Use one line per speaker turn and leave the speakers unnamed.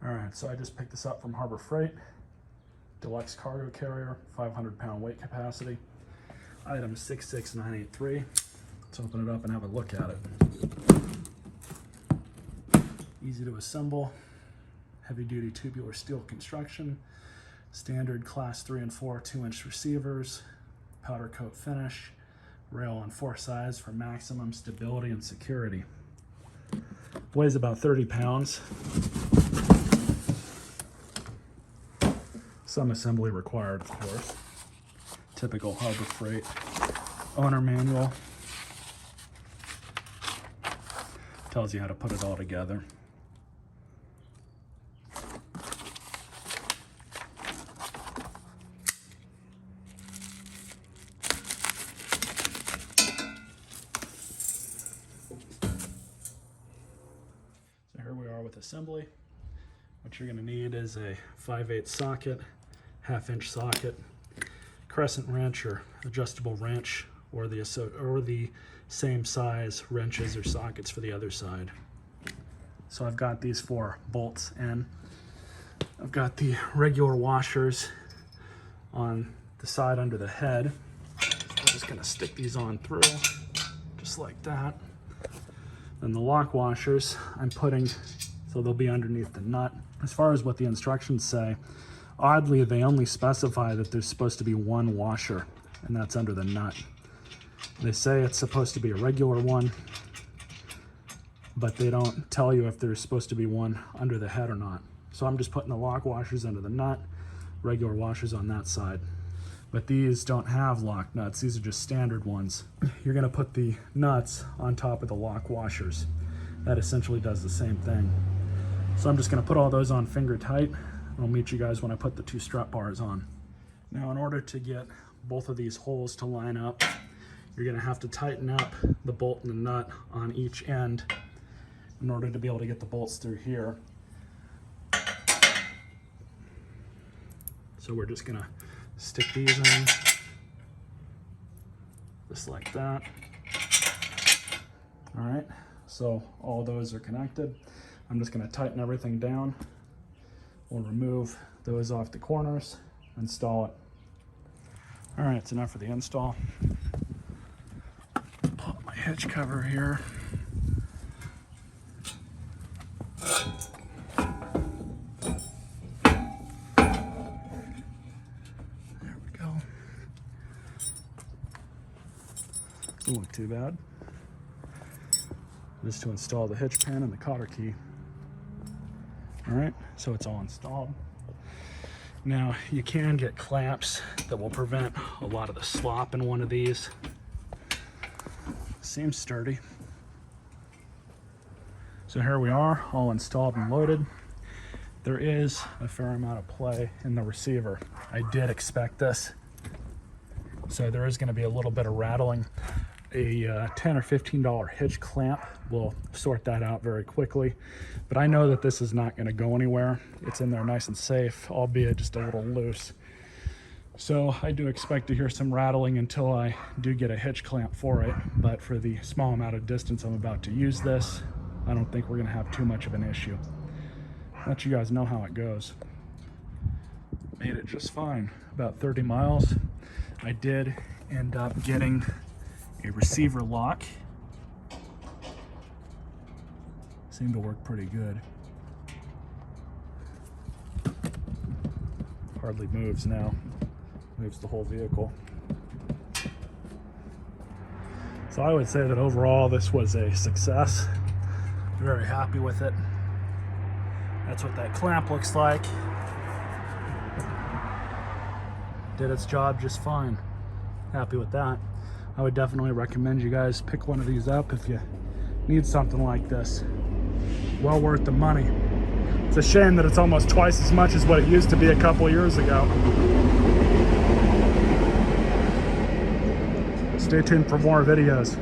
All right, so I just picked this up from Harbor Freight. Deluxe cargo carrier, 500-pound weight capacity. Item 66983. Let's open it up and have a look at it. Easy to assemble. Heavy-duty tubular steel construction. Standard class 3 and 4 2-inch receivers. Powder coat finish. Rail on 4 sides for maximum stability and security. Weighs about 30 pounds. Some assembly required, of course. Typical Harbor Freight owner manual. Tells you how to put it all together. So here we are with assembly. What you're going to need is a 5/8 socket, 1/2-inch socket, crescent wrench or adjustable wrench, or the same size wrenches or sockets for the other side. So I've got these 4 bolts in. I've got the regular washers on the side under the head. So I'm just going to stick these on through, just like that. And the lock washers I'm putting, so they'll be underneath the nut. As far as what the instructions say, oddly, they only specify that there's supposed to be 1 washer, and that's under the nut. They say it's supposed to be a regular one, but they don't tell you if there's supposed to be one under the head or not. So I'm just putting the lock washers under the nut, regular washers on that side. But these don't have lock nuts. These are just standard ones. You're gonna put the nuts on top of the lock washers. That essentially does the same thing. So I'm just gonna put all those on finger tight. I'll meet you guys when I put the 2 strut bars on. Now, in order to get both of these holes to line up, you're gonna have to tighten up the bolt and the nut on each end in order to be able to get the bolts through here. So we're just gonna stick these in, just like that. All right, so all those are connected. I'm just gonna tighten everything down. We'll remove those off the corners, install it. All right, it's enough for the install. Pull up my hitch cover here. There we go. Doesn't look too bad. Just to install the hitch pin and the cotter key. All right, so it's all installed. Now, you can get clamps that will prevent a lot of the slop in one of these. Seems sturdy. So here we are, all installed and loaded. There is a fair amount of play in the receiver. I did expect this. So there is going to be a little bit of rattling. A $10 or $15 hitch clamp will sort that out very quickly. But I know that this is not going to go anywhere. It's in there nice and safe, albeit just a little loose. So I do expect to hear some rattling until I do get a hitch clamp for it. But for the small amount of distance I'm about to use this, I don't think we're going to have too much of an issue. I'll let you guys know how it goes. Made it just fine, about 30 miles. I did end up getting a receiver lock. Seemed to work pretty good. Hardly moves now. Moves the whole vehicle. So I would say that overall this was a success. Very happy with it. That's what that clamp looks like. Did its job just fine. Happy with that. I would definitely recommend you guys pick one of these up if you need something like this. Well worth the money. It's a shame that it's almost twice as much as what it used to be a couple years ago. Stay tuned for more videos.